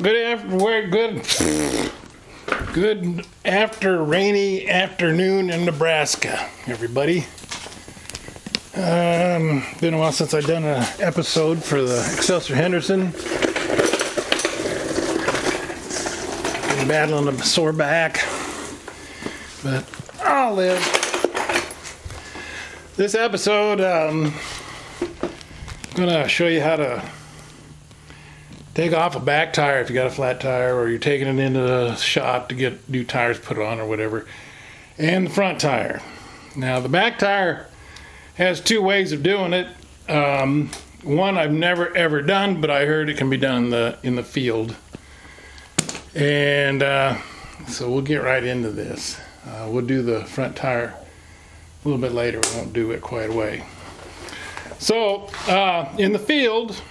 Good after rainy afternoon in Nebraska, everybody. Been a while since I've done an episode for the Excelsior Henderson. Been battling a sore back, but I'll live. This episode, I'm gonna show you how to take off a back tire if you got a flat tire, or you're taking it into the shop to get new tires put on or whatever, and the front tire. Now the back tire has two ways of doing it. One I've never ever done, but I heard it can be done in the field. And so we'll get right into this. We'll do the front tire a little bit later. We won't do it quite away. So in the field,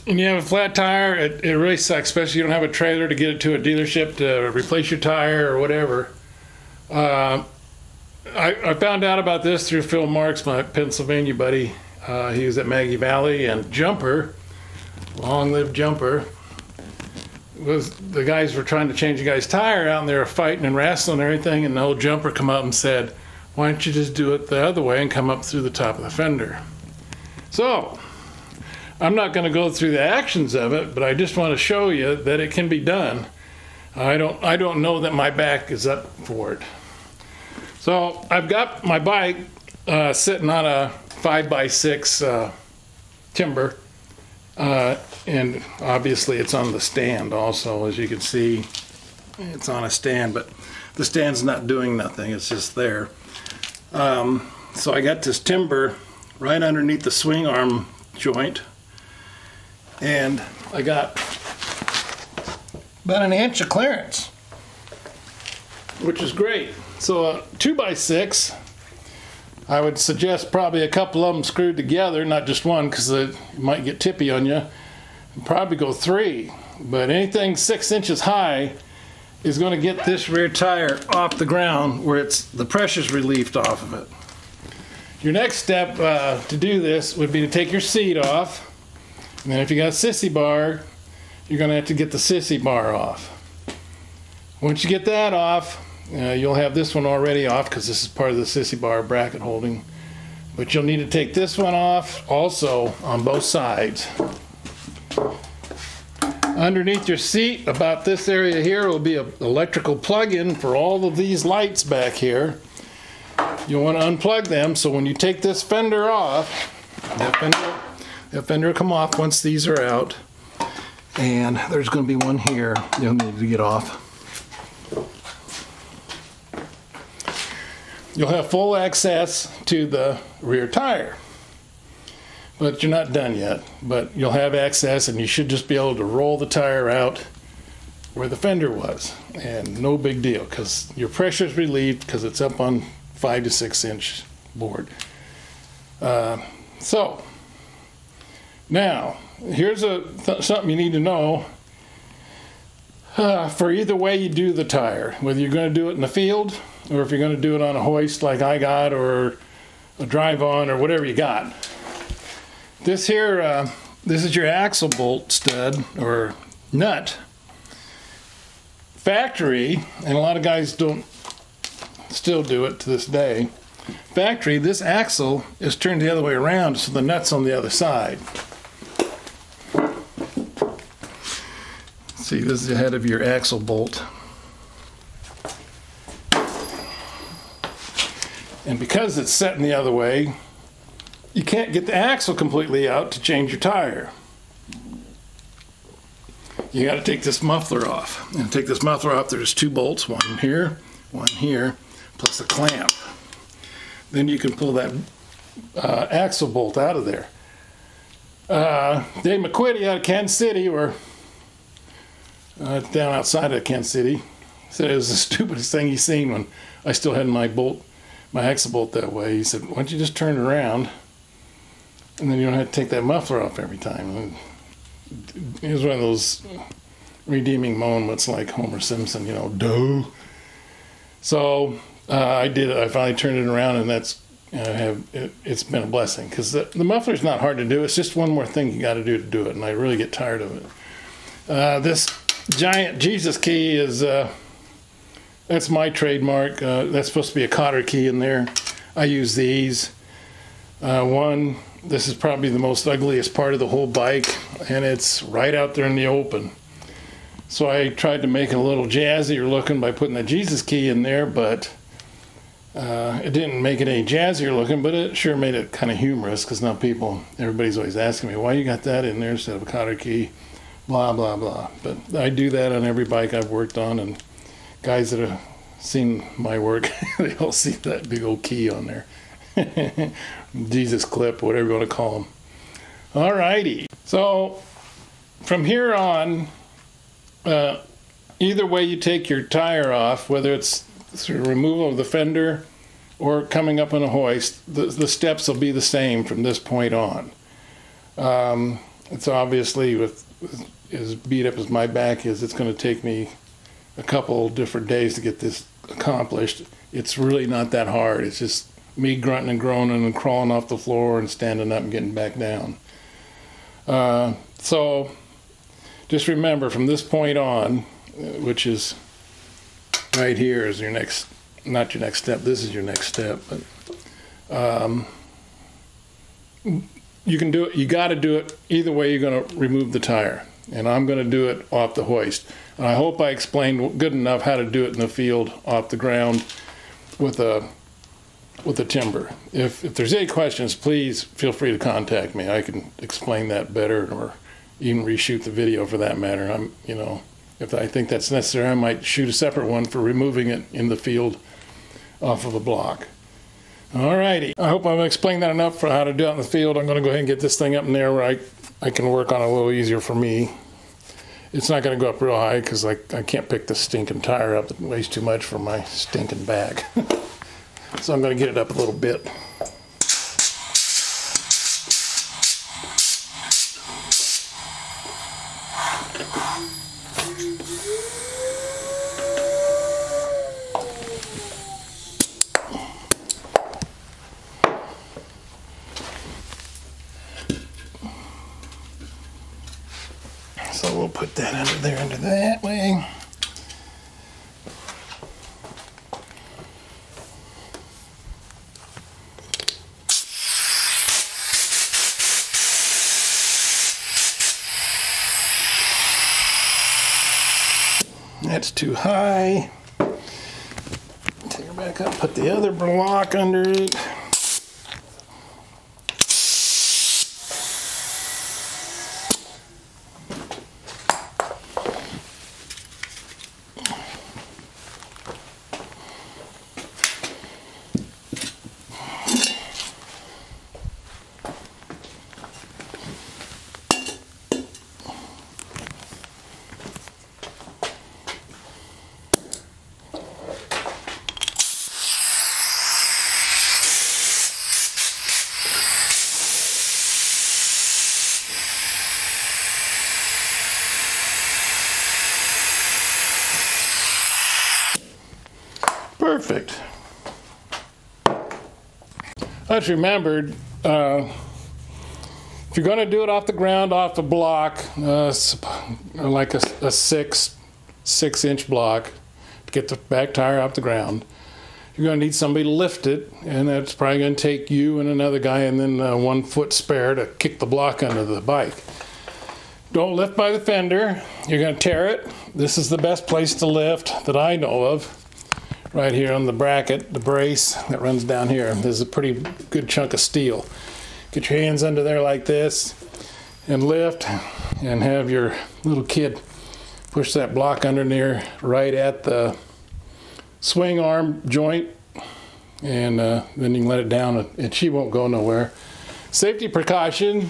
and you have a flat tire, it really sucks, especially if you don't have a trailer to get it to a dealership to replace your tire or whatever. I found out about this through Phil Marks, my Pennsylvania buddy. He was at Maggie Valley, and Jumper, long live Jumper, the guys were trying to change the guy's tire out, and they were fighting and wrestling and everything, and the old Jumper come up and said, why don't you just do it the other way and come up through the top of the fender? So I'm not going to go through the actions of it, but I just want to show you that it can be done. I don't know that my back is up for it. So I've got my bike sitting on a 5x6 timber, and obviously it's on the stand also, as you can see. It's on a stand, but the stand's not doing nothing, it's just there. So I got this timber right underneath the swing arm joint, and I got about an inch of clearance, which is great. So a 2x6, I would suggest probably a couple of them screwed together, not just one, because it might get tippy on you. Probably go 3, but anything 6 inches high is going to get this rear tire off the ground where the pressure's relieved off of it. Your next step to do this would be to take your seat off. And then if you got a sissy bar, you're going to have to get the sissy bar off. Once you get that off, you'll have this one already off because this is part of the sissy bar bracket holding. But you'll need to take this one off also on both sides. Underneath your seat, about this area here, will be an electrical plug-in for all of these lights back here. You'll want to unplug them, so when you take this fender off, that fender will come off once these are out, and there's going to be one here you'll need to get off. You'll have full access to the rear tire, but you're not done yet. But you'll have access, and you should just be able to roll the tire out where the fender was, and no big deal because your pressure is relieved because it's up on 5 to 6 inch board. So now here's something you need to know for either way you do the tire, whether you're going to do it in the field or if you're going to do it on a hoist like I got, or a drive-on, or whatever you got. This here, this is your axle bolt stud or nut. Factory, and a lot of guys don't still do it to this day. Factory, this axle is turned the other way around, so the nut's on the other side. See, this is the head of your axle bolt. And because it's set in the other way, you can't get the axle completely out to change your tire. You got to take this muffler off. And to take this muffler off, there's 2 bolts, one here, plus a clamp. Then you can pull that axle bolt out of there. Dave McQuitty out of Kansas City, or down outside of Kansas City, said it was the stupidest thing he's seen when I still had my axle bolt that way. He said, why don't you just turn it around, and then you don't have to take that muffler off every time. And it was one of those redeeming moments like Homer Simpson, duh. So I did it. I finally turned it around, and that's And it's been a blessing, because the muffler's not hard to do. It's just one more thing you got to do it, and I really get tired of it. This giant Jesus key is, that's my trademark. That's supposed to be a cotter key in there. I use these. This is probably the most ugliest part of the whole bike, and it's right out there in the open. So I tried to make it a little jazzier looking by putting the Jesus key in there, but it didn't make it any jazzier looking, but it sure made it kind of humorous, because now everybody's always asking me, why you got that in there instead of a cotter key, blah, blah, blah. But I do that on every bike I've worked on, and guys that have seen my work, they all see that big old key on there. Jesus clip, whatever you want to call them. All righty. So from here on, either way you take your tire off, whether it's through removal of the fender or coming up on a hoist, the steps will be the same from this point on. It's obviously, with as beat up as my back is, it's going to take me a couple different days to get this accomplished. It's really not that hard. It's just me grunting and groaning and crawling off the floor and standing up and getting back down. So just remember, from this point on, which is right here, is your next, not your next step, this is your next step, but you can do it, you got to do it either way. You're going to remove the tire, and I'm going to do it off the hoist. And I hope I explained good enough how to do it in the field off the ground with a timber. If there's any questions, please feel free to contact me. I can explain that better, or even reshoot the video for that matter. If I think that's necessary, I might shoot a separate one for removing it in the field off of a block. Alrighty, I hope I've explained that enough for how to do it in the field. I'm going to go ahead and get this thing up in there where I can work on it a little easier for me. It's not going to go up real high, because I can't pick the stinking tire up. It weighs too much for my stinking back. So I'm going to get it up a little bit. So we'll put that under there, under that way. That's too high. Take her back up, put the other block under it. Perfect. I just remembered, if you're going to do it off the ground, off the block, like a 6-inch block, to get the back tire off the ground, you're going to need somebody to lift it, and that's probably going to take you and another guy, and then 1 foot spare to kick the block under the bike. Don't lift by the fender. You're going to tear it. This is the best place to lift that I know of. Right here on the bracket, the brace that runs down here. There's a pretty good chunk of steel. Get your hands under there like this and lift, and have your little kid push that block under there right at the swing arm joint, and then you can let it down and she won't go nowhere. Safety precaution,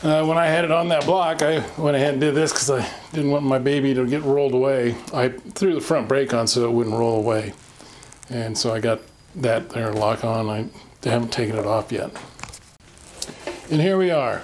when I had it on that block, I went ahead and did this because I didn't want my baby to get rolled away. I threw the front brake on so it wouldn't roll away. And so I got that there lock on. I haven't taken it off yet. And here we are.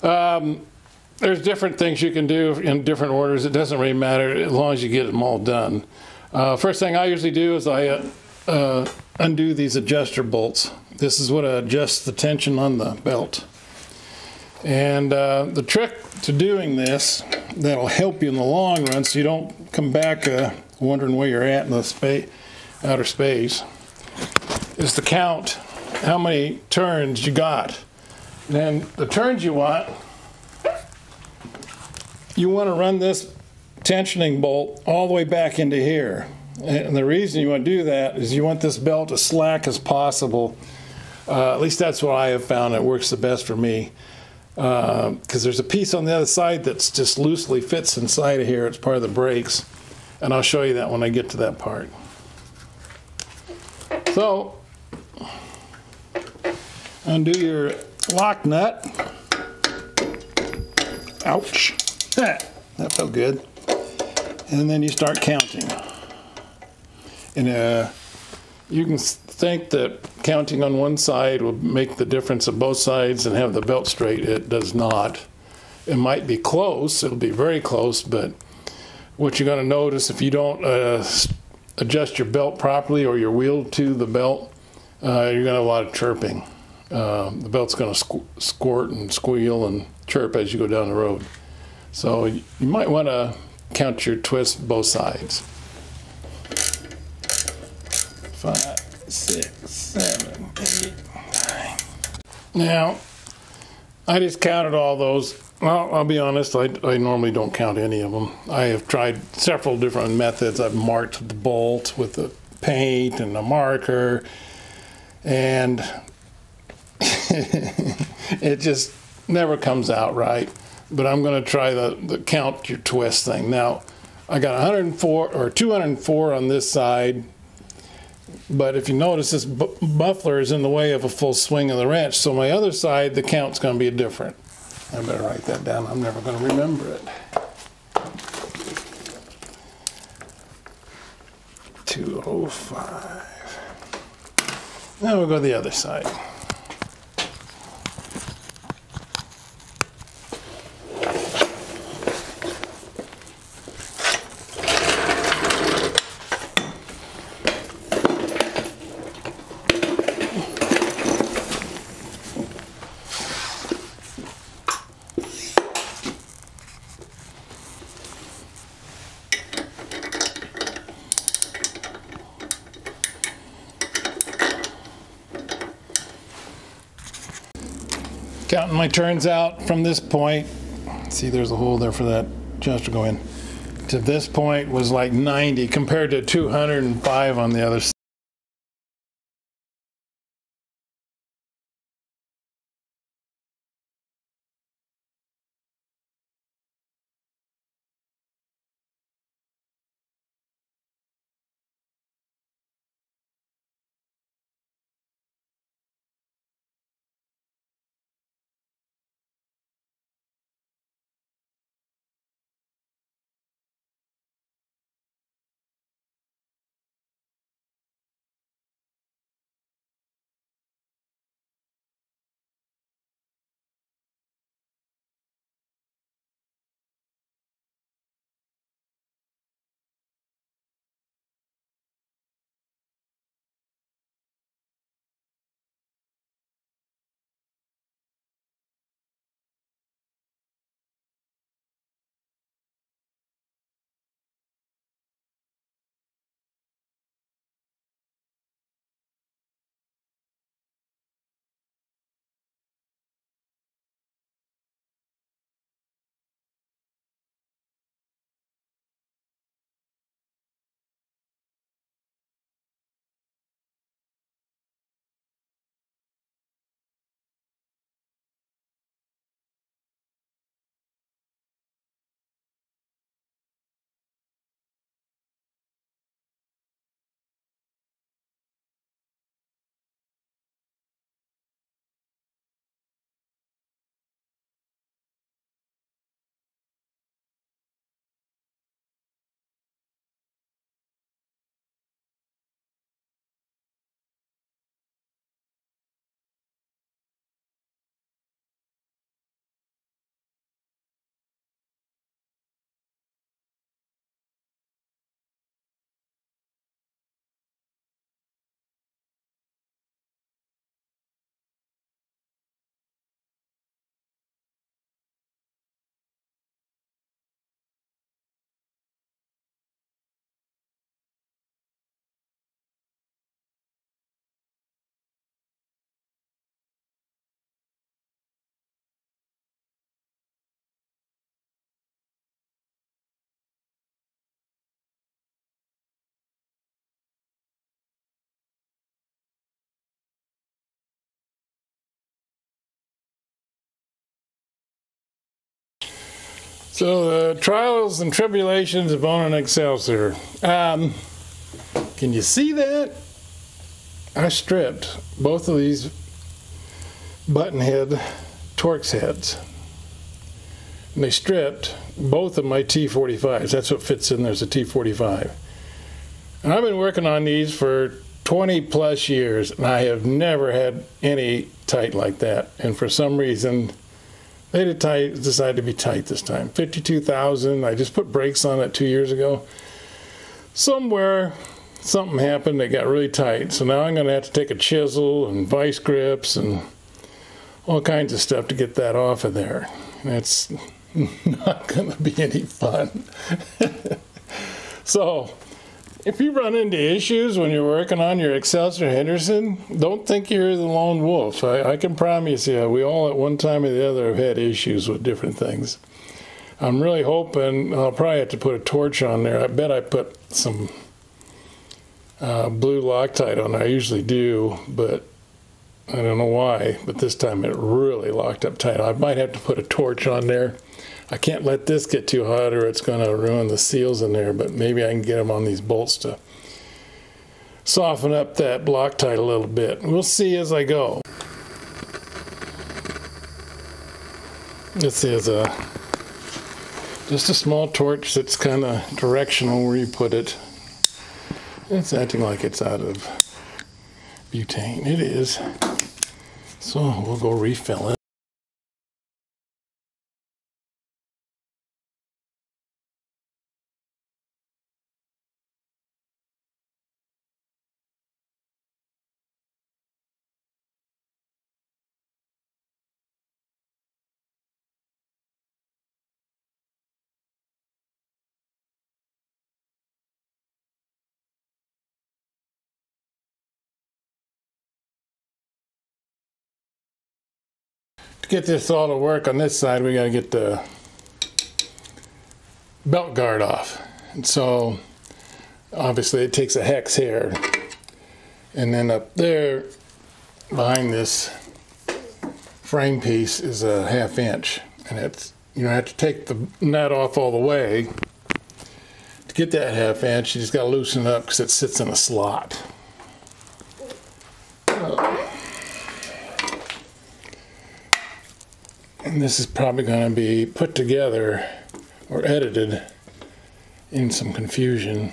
There's different things you can do in different orders. It doesn't really matter as long as you get them all done. First thing I usually do is I undo these adjuster bolts. This is what adjusts the tension on the belt. And the trick to doing this that'll help you in the long run so you don't come back wondering where you're at in the outer space is to count how many turns you got. And then the turns you want to run this tensioning bolt all the way back into here. And the reason you want to do that is you want this belt as slack as possible. At least that's what I have found. It works the best for me. Because there's a piece on the other side that's just loosely fits inside of here. It's part of the brakes. And I'll show you that when I get to that part. So, undo your lock nut. Ouch. That felt good. And then you start counting. And you can think that counting on one side will make the difference of both sides and have the belt straight. It does not. It might be close. It'll be very close, but what you're going to notice if you don't adjust your belt properly or your wheel to the belt, you're going to have a lot of chirping. The belt's going to squirt and squeal and chirp as you go down the road. So you might want to count your twists both sides. 5, 6, 7, 8, 9. Now, I just counted all those. Well, I'll be honest, I normally don't count any of them. I have tried several different methods. I've marked the bolt with the paint and a marker, and it just never comes out right. But I'm going to try the count your twist thing. Now, I got 104 or 204 on this side. But if you notice, this muffler is in the way of a full swing of the wrench. So my other side, the count's going to be different. I better write that down. I'm never going to remember it. 205. Now we'll go to the other side. Counting my turns out from this point, see there's a hole there for that adjuster to go in, to this point was like 90 compared to 205 on the other side. So the trials and tribulations of owning an Excelsior. Can you see that? I stripped both of these button head Torx heads. And they stripped both of my T45s. That's what fits in there's a T45. And I've been working on these for 20 plus years, and I have never had any tight like that. And for some reason, they decided to be tight this time. 52,000. I just put brakes on it 2 years ago. Somewhere, something happened. They got really tight. So now I'm going to have to take a chisel and vice grips and all kinds of stuff to get that off of there. That's not going to be any fun. So, if you run into issues when you're working on your Excelsior Henderson, don't think you're the lone wolf. I can promise you, we all at one time or the other have had issues with different things. I'm really hoping, I'll probably have to put a torch on there. I bet I put some blue Loctite on there. I usually do, but I don't know why. But this time it really locked up tight. I might have to put a torch on there. I can't let this get too hot or it's going to ruin the seals in there, but maybe I can get them on these bolts to soften up that Loctite a little bit. We'll see as I go. This is just a small torch that's kind of directional where you put it. It's acting like it's out of butane. It is. So we'll go refill it. To get this all to work on this side, we got to get the belt guard off. And so obviously it takes a hex here, and then up there behind this frame piece is a 1/2 inch, and it's, you don't have to take the nut off all the way. To get that 1/2 inch, you just got to loosen it up because it sits in a slot. And this is probably going to be put together or edited in some confusion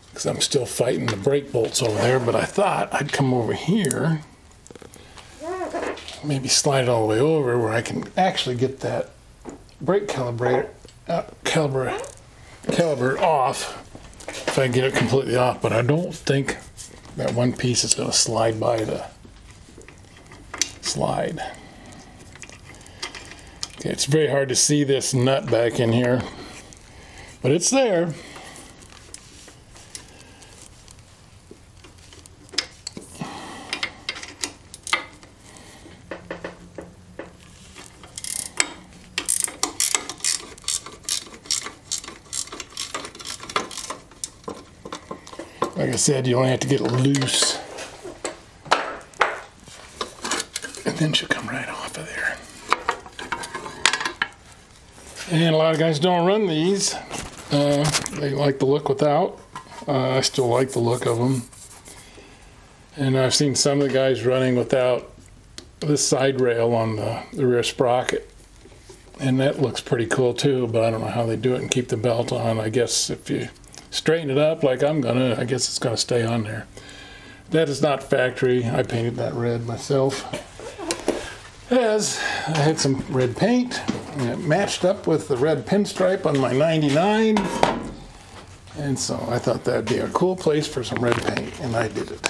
because I'm still fighting the brake bolts over there, but I thought I'd come over here, maybe slide it all the way over where I can actually get that brake caliper off if I get it completely off, but I don't think that one piece is going to slide by the slide. Okay, it's very hard to see this nut back in here, but it's there. Like I said, you only have to get it loose, and then she'll come right off of there. And a lot of guys don't run these. They like the look without. I still like the look of them. And I've seen some of the guys running without this side rail on the rear sprocket. And that looks pretty cool too, but I don't know how they do it and keep the belt on. I guess if you straighten it up like I'm gonna, I guess it's gonna stay on there. That is not factory. I painted that red myself. As I had some red paint, and it matched up with the red pinstripe on my 99, and so I thought that'd be a cool place for some red paint, and I did it.